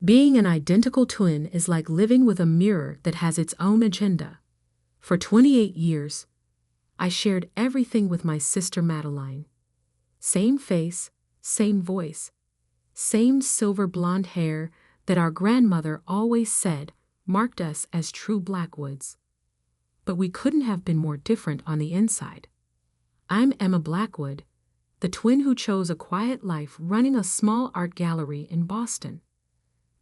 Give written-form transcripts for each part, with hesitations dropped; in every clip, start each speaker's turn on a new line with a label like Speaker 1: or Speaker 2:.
Speaker 1: Being an identical twin is like living with a mirror that has its own agenda. For 28 years, I shared everything with my sister Madeline. Same face, same voice, same silver blonde hair that our grandmother always said marked us as true Blackwoods. But we couldn't have been more different on the inside. I'm Emma Blackwood, the twin who chose a quiet life running a small art gallery in Boston.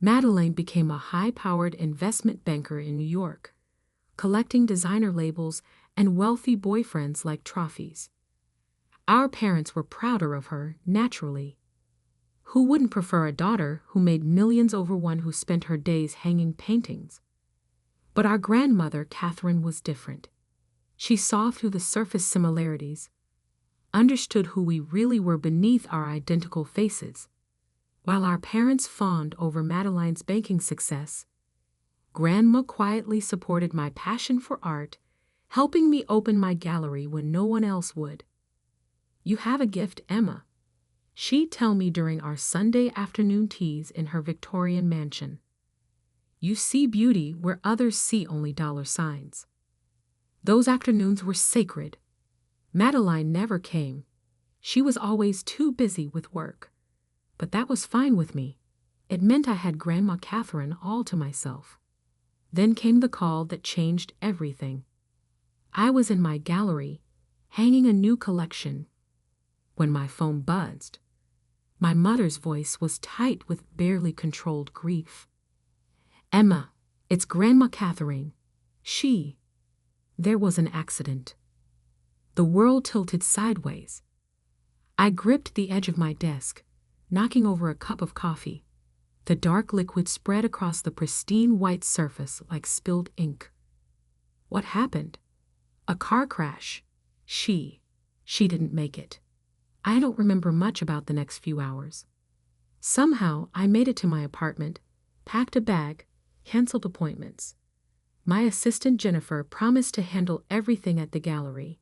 Speaker 1: Madeline became a high-powered investment banker in New York, collecting designer labels and wealthy boyfriends like trophies. Our parents were prouder of her, naturally. Who wouldn't prefer a daughter who made millions over one who spent her days hanging paintings? But our grandmother, Catherine, was different. She saw through the surface similarities, understood who we really were beneath our identical faces. While our parents fawned over Madeline's banking success, Grandma quietly supported my passion for art, helping me open my gallery when no one else would. "You have a gift, Emma," she'd tell me during our Sunday afternoon teas in her Victorian mansion. "You see beauty where others see only dollar signs." Those afternoons were sacred. Madeline never came. She was always too busy with work. But that was fine with me. It meant I had Grandma Catherine all to myself. Then came the call that changed everything. I was in my gallery, hanging a new collection, when my phone buzzed. My mother's voice was tight with barely controlled grief. "Emma, it's Grandma Catherine. There was an accident." The world tilted sideways. I gripped the edge of my desk, knocking over a cup of coffee. The dark liquid spread across the pristine white surface like spilled ink. What happened? A car crash. She didn't make it. I don't remember much about the next few hours. Somehow, I made it to my apartment, packed a bag, canceled appointments. My assistant Jennifer promised to handle everything at the gallery.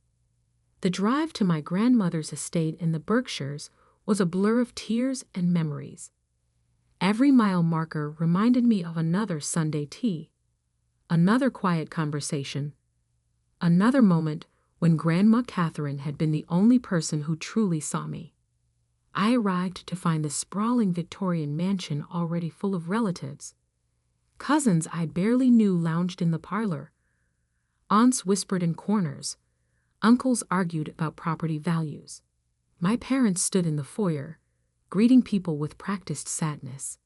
Speaker 1: The drive to my grandmother's estate in the Berkshires was a blur of tears and memories. Every mile marker reminded me of another Sunday tea, another quiet conversation, another moment when Grandma Catherine had been the only person who truly saw me. I arrived to find the sprawling Victorian mansion already full of relatives. Cousins I barely knew lounged in the parlor. Aunts whispered in corners. Uncles argued about property values. My parents stood in the foyer, greeting people with practiced sadness.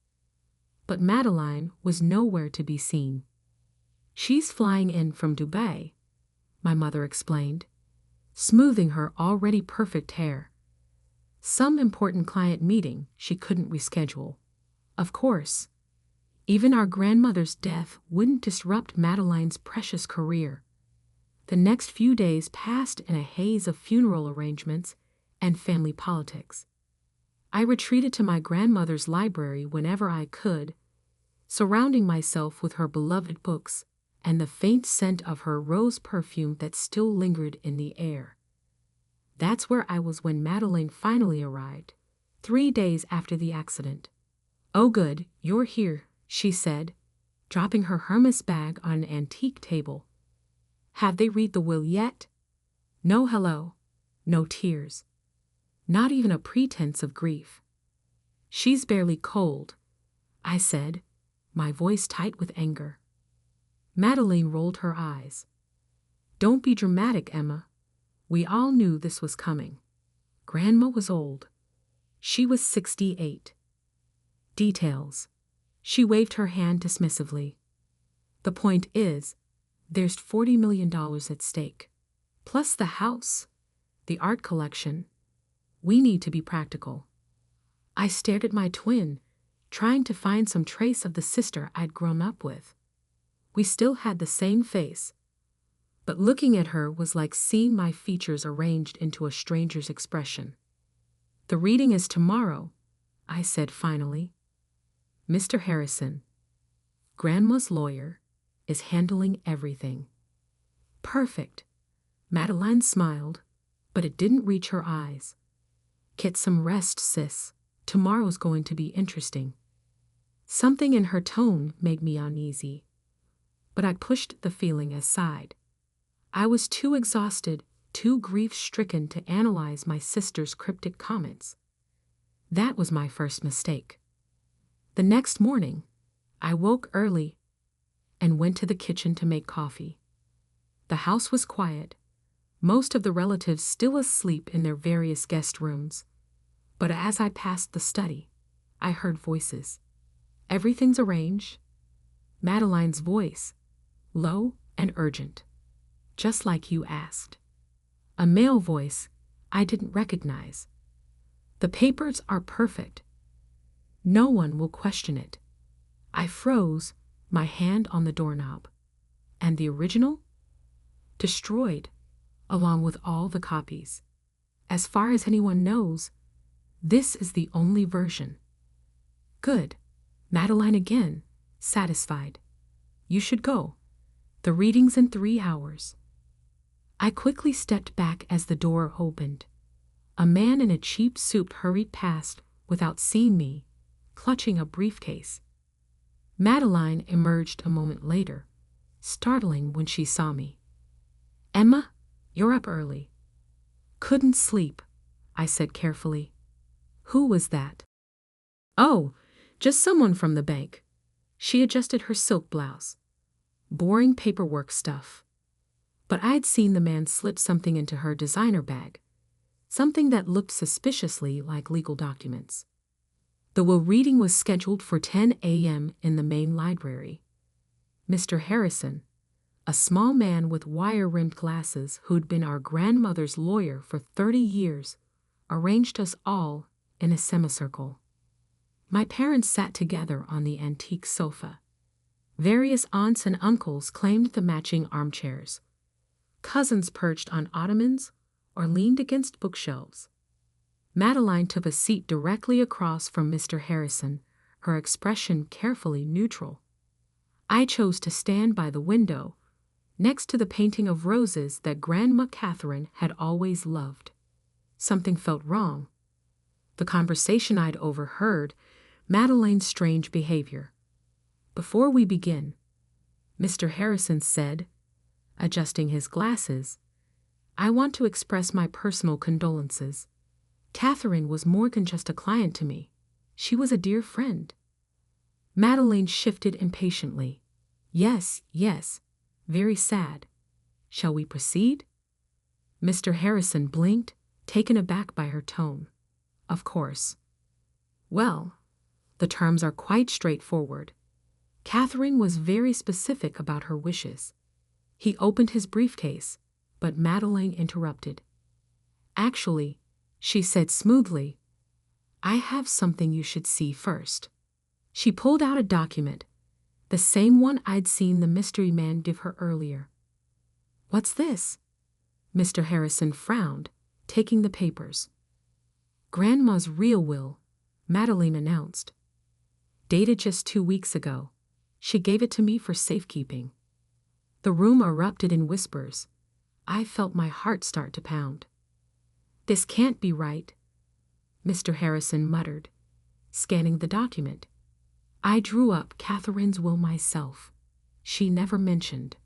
Speaker 1: But Madeline was nowhere to be seen. "She's flying in from Dubai," my mother explained, smoothing her already perfect hair. "Some important client meeting she couldn't reschedule." Of course. Even our grandmother's death wouldn't disrupt Madeline's precious career. The next few days passed in a haze of funeral arrangements and family politics. I retreated to my grandmother's library whenever I could, surrounding myself with her beloved books and the faint scent of her rose perfume that still lingered in the air. That's where I was when Madeline finally arrived, 3 days after the accident. "Oh good, you're here," she said, dropping her Hermes bag on an antique table. "Have they read the will yet?" No hello, no tears. Not even a pretense of grief. "She's barely cold," I said, my voice tight with anger. Madeline rolled her eyes. "Don't be dramatic, Emma. We all knew this was coming." Grandma was old. She was 68. Details. She waved her hand dismissively. "The point is, there's $40 million at stake. Plus the house, the art collection. We need to be practical." I stared at my twin, trying to find some trace of the sister I'd grown up with. We still had the same face, but looking at her was like seeing my features arranged into a stranger's expression. "The reading is tomorrow," I said finally. "Mr. Harrison, Grandma's lawyer, is handling everything." "Perfect." Madeline smiled, but it didn't reach her eyes. "Get some rest, sis. Tomorrow's going to be interesting." Something in her tone made me uneasy, but I pushed the feeling aside. I was too exhausted, too grief-stricken to analyze my sister's cryptic comments. That was my first mistake. The next morning, I woke early and went to the kitchen to make coffee. The house was quiet, most of the relatives still asleep in their various guest rooms. But as I passed the study, I heard voices. "Everything's arranged." Madeline's voice, low and urgent, just like you asked. A male voice I didn't recognize. "The papers are perfect. No one will question it." I froze, my hand on the doorknob. And the original? Destroyed, along with all the copies. As far as anyone knows, this is the only version. "Good." Madeline again, satisfied. "You should go. The reading's in 3 hours." I quickly stepped back as the door opened. A man in a cheap suit hurried past without seeing me, clutching a briefcase. Madeline emerged a moment later, startling when she saw me. "Emma, you're up early." "Couldn't sleep," I said carefully. "Who was that?" "Oh, just someone from the bank." She adjusted her silk blouse. Boring paperwork stuff. But I'd seen the man slip something into her designer bag, something that looked suspiciously like legal documents. The will reading was scheduled for 10 a.m. in the main library. Mr. Harrison, a small man with wire-rimmed glasses who'd been our grandmother's lawyer for 30 years, arranged us all in a semicircle. My parents sat together on the antique sofa. Various aunts and uncles claimed the matching armchairs. Cousins perched on ottomans or leaned against bookshelves. Madeline took a seat directly across from Mr. Harrison, her expression carefully neutral. I chose to stand by the window, next to the painting of roses that Grandma Catherine had always loved. Something felt wrong. The conversation I'd overheard, Madeline's strange behavior. "Before we begin," Mr. Harrison said, adjusting his glasses, "I want to express my personal condolences. Catherine was more than just a client to me. She was a dear friend." Madeline shifted impatiently. Yes, very sad. Shall we proceed?" Mr. Harrison blinked, taken aback by her tone. "Of course." "Well, the terms are quite straightforward. Catherine was very specific about her wishes." He opened his briefcase, but Madeline interrupted. "Actually," she said smoothly, "I have something you should see first." She pulled out a document, the same one I'd seen the mystery man give her earlier. "What's this?" Mr. Harrison frowned, taking the papers. "Grandma's real will," Madeline announced. "Dated just 2 weeks ago. She gave it to me for safekeeping." The room erupted in whispers. I felt my heart start to pound. "This can't be right," Mr. Harrison muttered, scanning the document. "I drew up Catherine's will myself. She never mentioned."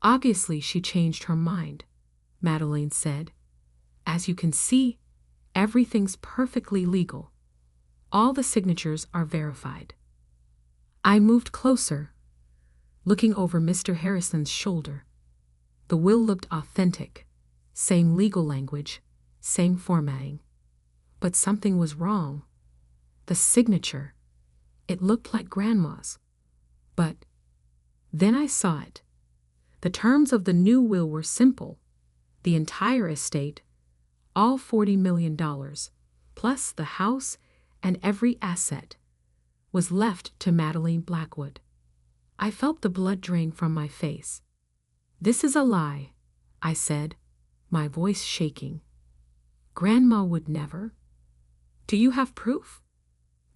Speaker 1: "Obviously she changed her mind," Madeline said. "As you can see, everything's perfectly legal. All the signatures are verified." I moved closer, looking over Mr. Harrison's shoulder. The will looked authentic, same legal language, same formatting. But something was wrong. The signature. It looked like Grandma's. But then I saw it. The terms of the new will were simple. The entire estate, all $40 million, plus the house and every asset, was left to Madeline Blackwood. I felt the blood drain from my face. "This is a lie," I said, my voice shaking. "Grandma would never." "Do you have proof?"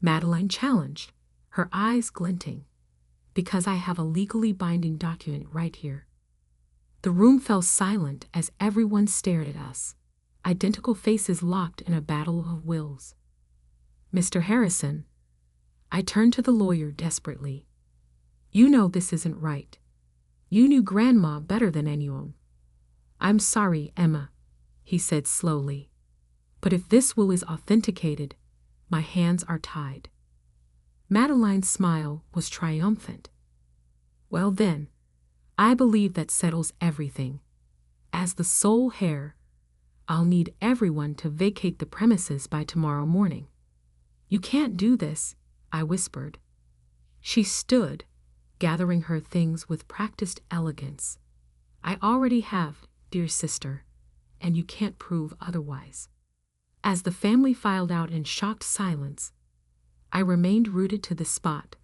Speaker 1: Madeline challenged, her eyes glinting. "Because I have a legally binding document right here." The room fell silent as everyone stared at us, identical faces locked in a battle of wills. "Mr. Harrison," I turned to the lawyer desperately. You know this isn't right. You knew Grandma better than anyone. I'm sorry, Emma, he said slowly. But if this will is authenticated, my hands are tied. Madeline's smile was triumphant. Well then, I believe that settles everything. As the sole heir, I'll need everyone to vacate the premises by tomorrow morning. You can't do this, I whispered. She stood, gathering her things with practiced elegance. I already have, dear sister, and you can't prove otherwise. As the family filed out in shocked silence, I remained rooted to the spot,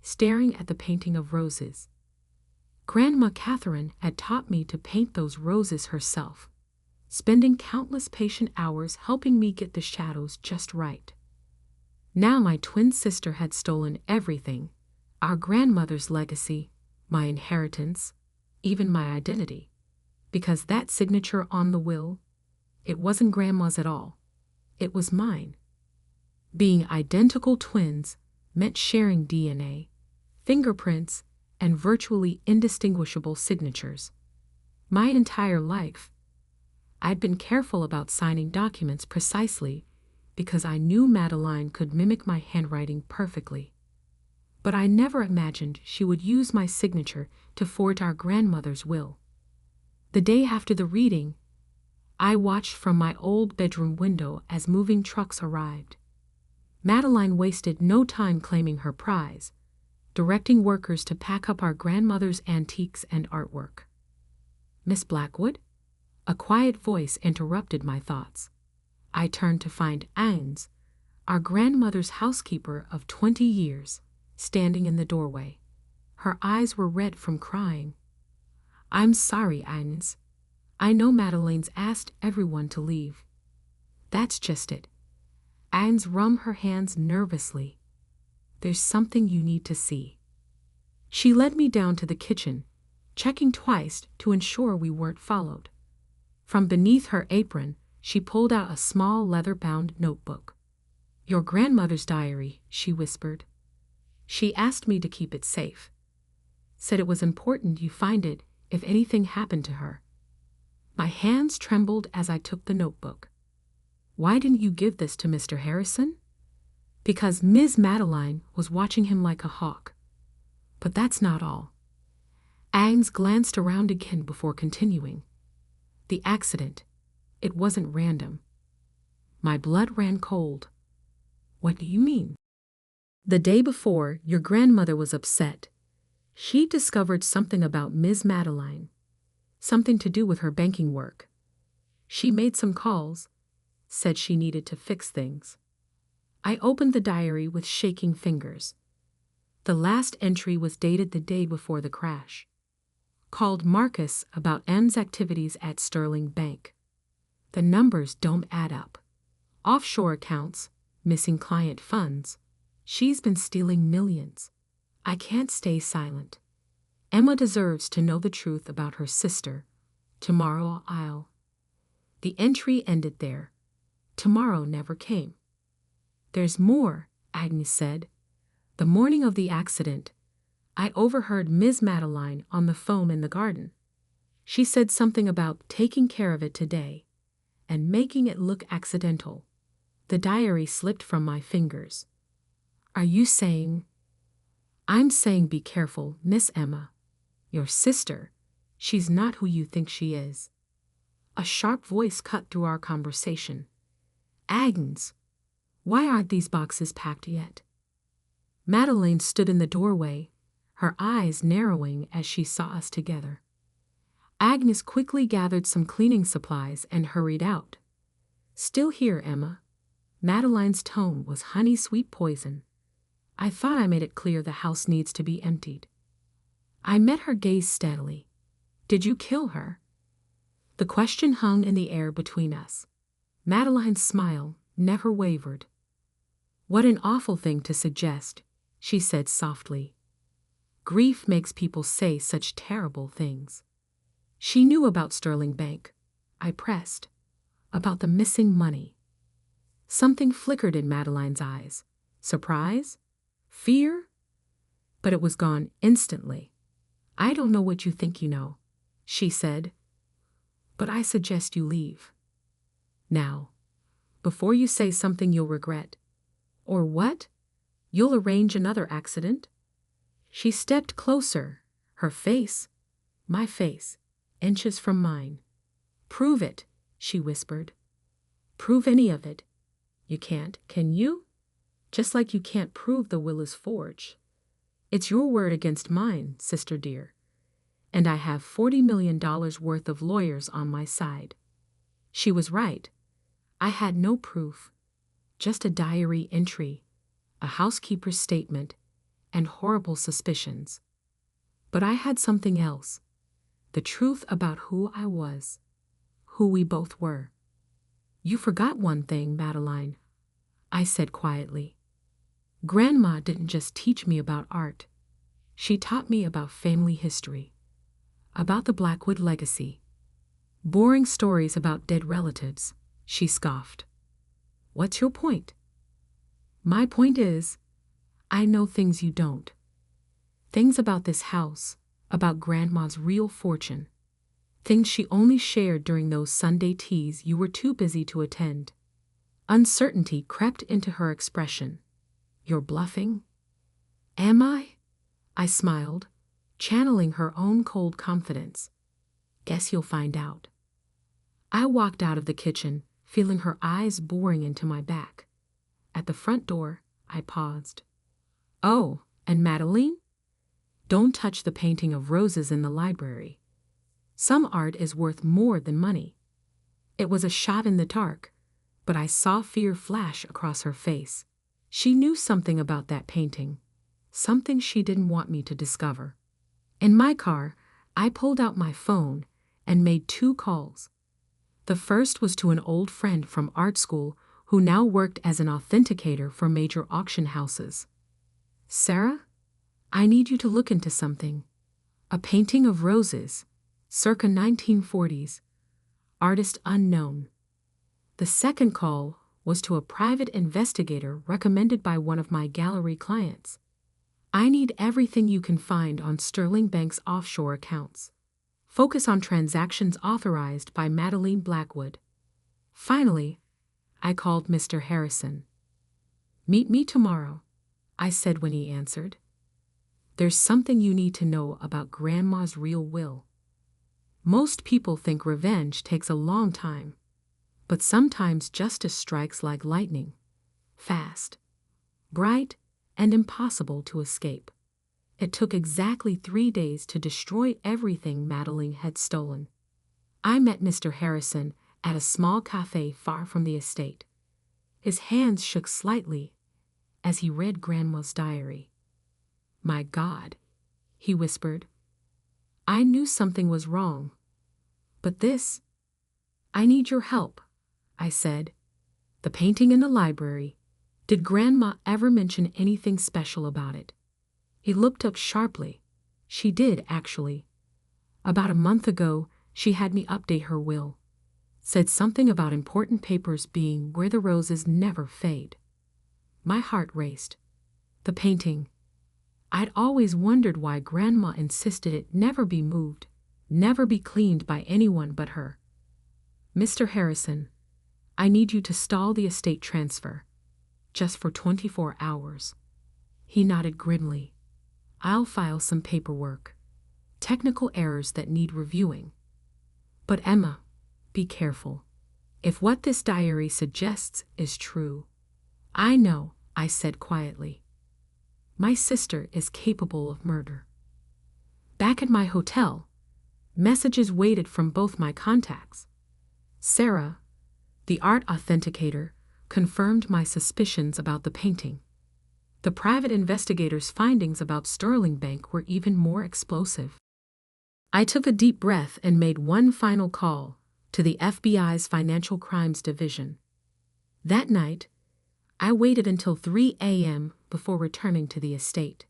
Speaker 1: staring at the painting of roses. Grandma Catherine had taught me to paint those roses herself, spending countless patient hours helping me get the shadows just right. Now my twin sister had stolen everything, our grandmother's legacy, my inheritance, even my identity. Because that signature on the will, it wasn't Grandma's at all. It was mine. Being identical twins meant sharing DNA, fingerprints, and virtually indistinguishable signatures. My entire life, I'd been careful about signing documents precisely because I knew Madeline could mimic my handwriting perfectly. But I never imagined she would use my signature to forge our grandmother's will. The day after the reading, I watched from my old bedroom window as moving trucks arrived. Madeline wasted no time claiming her prize, directing workers to pack up our grandmother's antiques and artwork. Miss Blackwood? A quiet voice interrupted my thoughts. I turned to find Agnes, our grandmother's housekeeper of 20 years, standing in the doorway. Her eyes were red from crying. I'm sorry, Agnes. I know Madeline's asked everyone to leave. That's just it. Agnes wrung her hands nervously. There's something you need to see. She led me down to the kitchen, checking twice to ensure we weren't followed. From beneath her apron, she pulled out a small leather-bound notebook. Your grandmother's diary, she whispered. She asked me to keep it safe. Said it was important you find it if anything happened to her. My hands trembled as I took the notebook. Why didn't you give this to Mr. Harrison? Because Ms. Madeline was watching him like a hawk. But that's not all. Agnes glanced around again before continuing. The accident, it wasn't random. My blood ran cold. What do you mean? The day before, your grandmother was upset. She discovered something about Ms. Madeline, something to do with her banking work. She made some calls, said she needed to fix things. I opened the diary with shaking fingers. The last entry was dated the day before the crash. Called Marcus about M's activities at Sterling Bank. The numbers don't add up. Offshore accounts, missing client funds. She's been stealing millions. I can't stay silent. Emma deserves to know the truth about her sister. Tomorrow I'll. The entry ended there. Tomorrow never came. There's more, Agnes said. The morning of the accident, I overheard Ms. Madeline on the phone in the garden. She said something about taking care of it today and making it look accidental. The diary slipped from my fingers. Are you saying? I'm saying be careful, Miss Emma. Your sister, she's not who you think she is. A sharp voice cut through our conversation. Agnes, why aren't these boxes packed yet? Madeline stood in the doorway, her eyes narrowing as she saw us together. Agnes quickly gathered some cleaning supplies and hurried out. Still here, Emma. Madeline's tone was honey-sweet poison. I thought I made it clear the house needs to be emptied. I met her gaze steadily. Did you kill her? The question hung in the air between us. Madeline's smile never wavered. What an awful thing to suggest, she said softly. Grief makes people say such terrible things. She knew about Sterling Bank. I pressed. About the missing money. Something flickered in Madeline's eyes. Surprise? Fear? But it was gone instantly. I don't know what you think you know, she said, but I suggest you leave. Now, before you say something you'll regret. Or what? You'll arrange another accident? She stepped closer, her face, my face, inches from mine. Prove it, she whispered. Prove any of it. You can't, can you? Just like you can't prove the will is forged. It's your word against mine, sister dear. And I have $40 million worth of lawyers on my side. She was right. I had no proof, just a diary entry, a housekeeper's statement, and horrible suspicions. But I had something else, the truth about who I was, who we both were. You forgot one thing, Madeline, I said quietly. Grandma didn't just teach me about art. She taught me about family history, about the Blackwood legacy. Boring stories about dead relatives, she scoffed. What's your point? My point is, I know things you don't. Things about this house, about Grandma's real fortune. Things she only shared during those Sunday teas you were too busy to attend. Uncertainty crept into her expression. You're bluffing? Am I? I smiled, channeling her own cold confidence. Guess you'll find out. I walked out of the kitchen, feeling her eyes boring into my back. At the front door, I paused. Oh, and Madeline? Don't touch the painting of roses in the library. Some art is worth more than money. It was a shot in the dark, but I saw fear flash across her face. She knew something about that painting, something she didn't want me to discover. In my car, I pulled out my phone and made 2 calls. The first was to an old friend from art school who now worked as an authenticator for major auction houses. Sarah, I need you to look into something. A painting of roses, circa 1940s, artist unknown. The second call was to a private investigator recommended by one of my gallery clients. I need everything you can find on Sterling Bank's offshore accounts. Focus on transactions authorized by Madeline Blackwood. Finally, I called Mr. Harrison. Meet me tomorrow, I said when he answered. There's something you need to know about Grandma's real will. Most people think revenge takes a long time, but sometimes justice strikes like lightning, fast, bright, and impossible to escape. It took exactly 3 days to destroy everything Madeline had stolen. I met Mr. Harrison at a small cafe far from the estate. His hands shook slightly as he read Grandma's diary. My God, he whispered. I knew something was wrong. But this, I need your help, I said. The painting in the library. Did Grandma ever mention anything special about it? He looked up sharply. She did, actually. About a month ago, she had me update her will. Said something about important papers being where the roses never fade. My heart raced. The painting. I'd always wondered why Grandma insisted it never be moved, never be cleaned by anyone but her. Mr. Harrison, I need you to stall the estate transfer. Just for 24 hours. He nodded grimly. I'll file some paperwork. Technical errors that need reviewing. But Emma, be careful. If what this diary suggests is true. I know, I said quietly. My sister is capable of murder. Back at my hotel, messages waited from both my contacts. Sarah, the art authenticator, confirmed my suspicions about the painting. The private investigator's findings about Sterling Bank were even more explosive. I took a deep breath and made one final call to the FBI's Financial Crimes Division. That night, I waited until 3 a.m. before returning to the estate.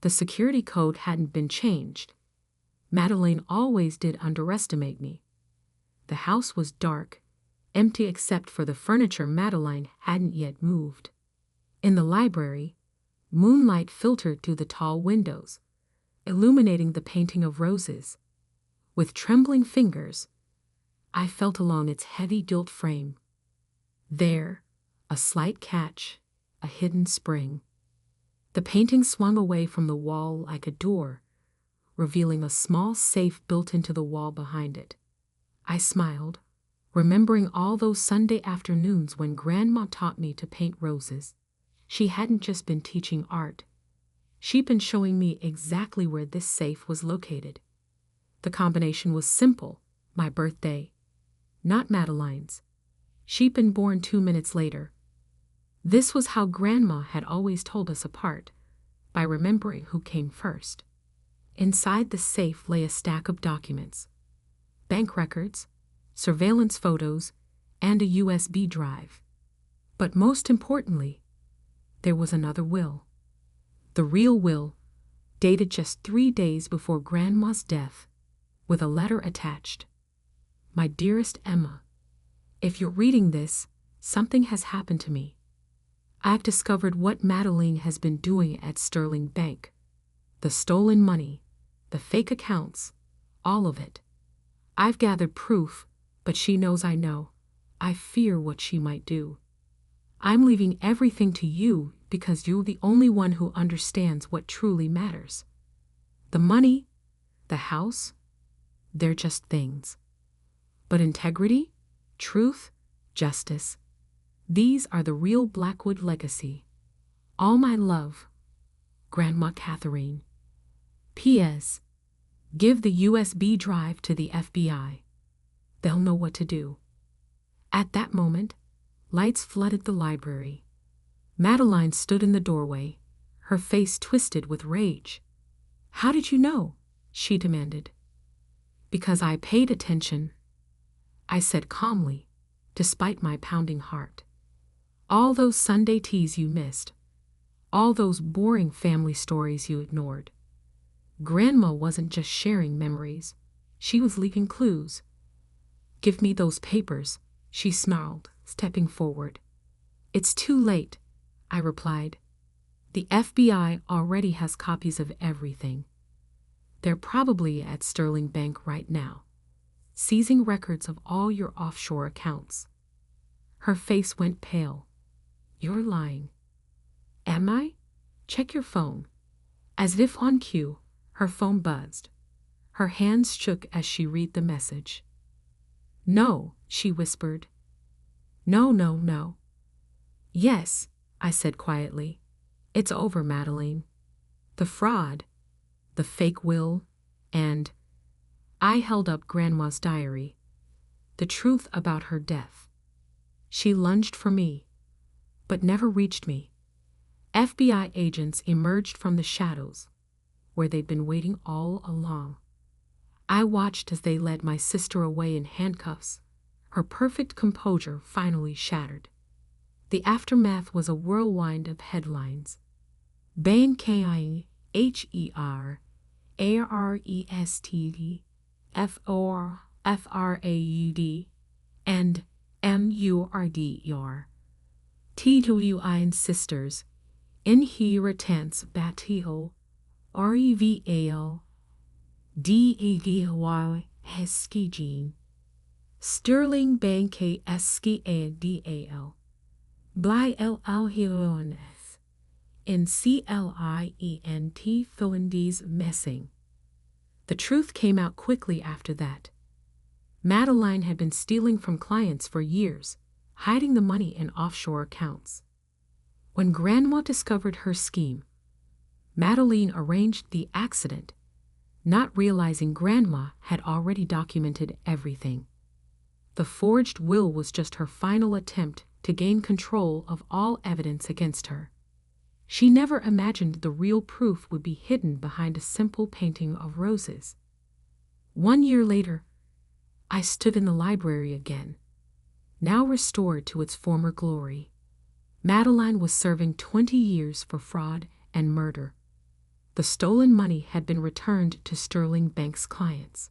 Speaker 1: The security code hadn't been changed. Madeline always did underestimate me. The house was dark, empty except for the furniture Madeline hadn't yet moved. In the library, Moonlight filtered through the tall windows, illuminating the painting of roses. With trembling fingers, I felt along its heavy gilt frame. There, a slight catch, a hidden spring. The painting swung away from the wall like a door, revealing a small safe built into the wall behind it. I smiled, remembering all those Sunday afternoons when Grandma taught me to paint roses. She hadn't just been teaching art. She'd been showing me exactly where this safe was located. The combination was simple: my birthday, not Madeline's. She'd been born 2 minutes later. This was how Grandma had always told us apart, by remembering who came first. Inside the safe lay a stack of documents: bank records, surveillance photos, and a USB drive. But most importantly, there was another will. The real will, dated just 3 days before Grandma's death, with a letter attached. My dearest Emma, if you're reading this, something has happened to me. I've discovered what Madeline has been doing at Sterling Bank. The stolen money, the fake accounts, all of it. I've gathered proof, but she knows I know. I fear what she might do. I'm leaving everything to you because you're the only one who understands what truly matters. The money, the house, they're just things. But integrity, truth, justice, these are the real Blackwood legacy. All my love, Grandma Catherine. P.S. Give the USB drive to the FBI. They'll know what to do. At that moment, lights flooded the library. Madeline stood in the doorway, her face twisted with rage. "How did you know?" she demanded. "Because I paid attention," I said calmly, despite my pounding heart. "All those Sunday teas you missed. All those boring family stories you ignored. Grandma wasn't just sharing memories. She was leaving clues." "Give me those papers," she snarled, stepping forward. "It's too late," I replied. "The FBI already has copies of everything. They're probably at Sterling Bank right now, seizing records of all your offshore accounts." Her face went pale. "You're lying." "Am I? Check your phone." As if on cue, her phone buzzed. Her hands shook as she read the message. "No," she whispered. "No, no, no." "Yes," I said quietly. "It's over, Madeline. The fraud, the fake will, and—" I held up Grandma's diary. The truth about her death. She lunged for me, but never reached me. FBI agents emerged from the shadows, where they'd been waiting all along. I watched as they led my sister away in handcuffs, her perfect composure finally shattered. The aftermath was a whirlwind of headlines. Bain K-I-H-E-R, A-R-E-S-T-D, F-O-R-F-R-A-U-D, and M-U-R-D-E-R. T-W-I-N sisters, inheritance battle, R-E-V-A-L, D-A-D-Y, Heskijin. Sterling Bank K-S-K-A-D-A-L. Bly L-Al-Hiloneth. In C-L-I-E-N-T Philindes missing. The truth came out quickly after that. Madeline had been stealing from clients for years, hiding the money in offshore accounts. When Grandma discovered her scheme, Madeline arranged the accident, not realizing Grandma had already documented everything. The forged will was just her final attempt to gain control of all evidence against her. She never imagined the real proof would be hidden behind a simple painting of roses. 1 year later, I stood in the library again, now restored to its former glory. Madeline was serving 20 years for fraud and murder. The stolen money had been returned to Sterling Bank's clients,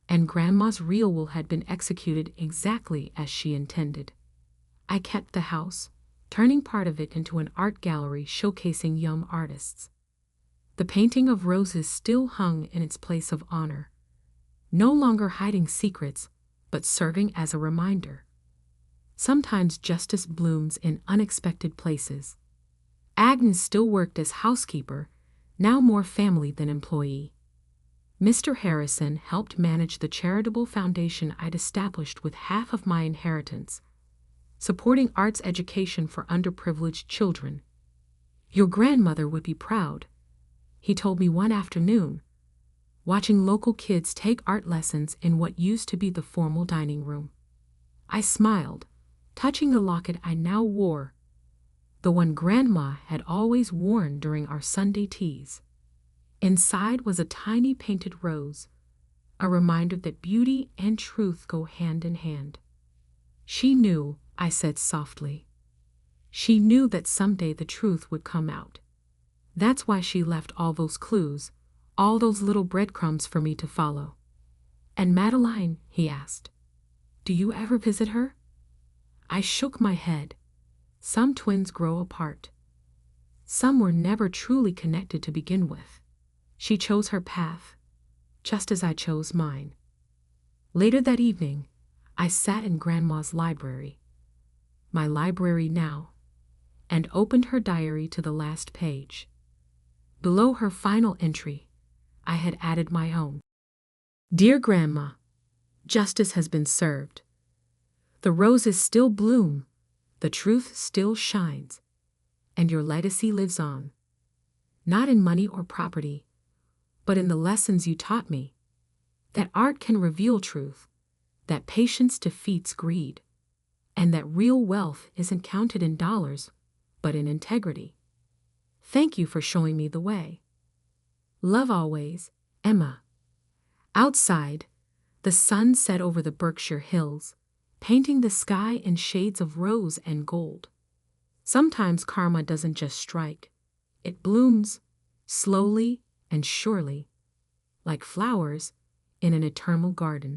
Speaker 1: and Grandma's real will had been executed exactly as she intended. I kept the house, turning part of it into an art gallery showcasing young artists. The painting of roses still hung in its place of honor, no longer hiding secrets, but serving as a reminder. Sometimes justice blooms in unexpected places. Agnes still worked as housekeeper, now more family than employee. Mr. Harrison helped manage the charitable foundation I'd established with half of my inheritance, supporting arts education for underprivileged children. Your grandmother would be proud, he told me one afternoon, watching local kids take art lessons in what used to be the formal dining room. I smiled, touching the locket I now wore, the one Grandma had always worn during our Sunday teas. Inside was a tiny painted rose, a reminder that beauty and truth go hand in hand. She knew, I said softly. She knew that someday the truth would come out. That's why she left all those clues, all those little breadcrumbs for me to follow. And Madeline, he asked, do you ever visit her? I shook my head. Some twins grow apart. Some were never truly connected to begin with. She chose her path, just as I chose mine. Later that evening, I sat in Grandma's library, my library now, and opened her diary to the last page. Below her final entry, I had added my own. Dear Grandma, justice has been served. The roses still bloom, the truth still shines, and your legacy lives on. Not in money or property, but in the lessons you taught me, that art can reveal truth, that patience defeats greed, and that real wealth isn't counted in dollars, but in integrity. Thank you for showing me the way. Love always, Emma. Outside, the sun set over the Berkshire Hills, painting the sky in shades of rose and gold. Sometimes karma doesn't just strike. It blooms, slowly and surely, like flowers in an eternal garden.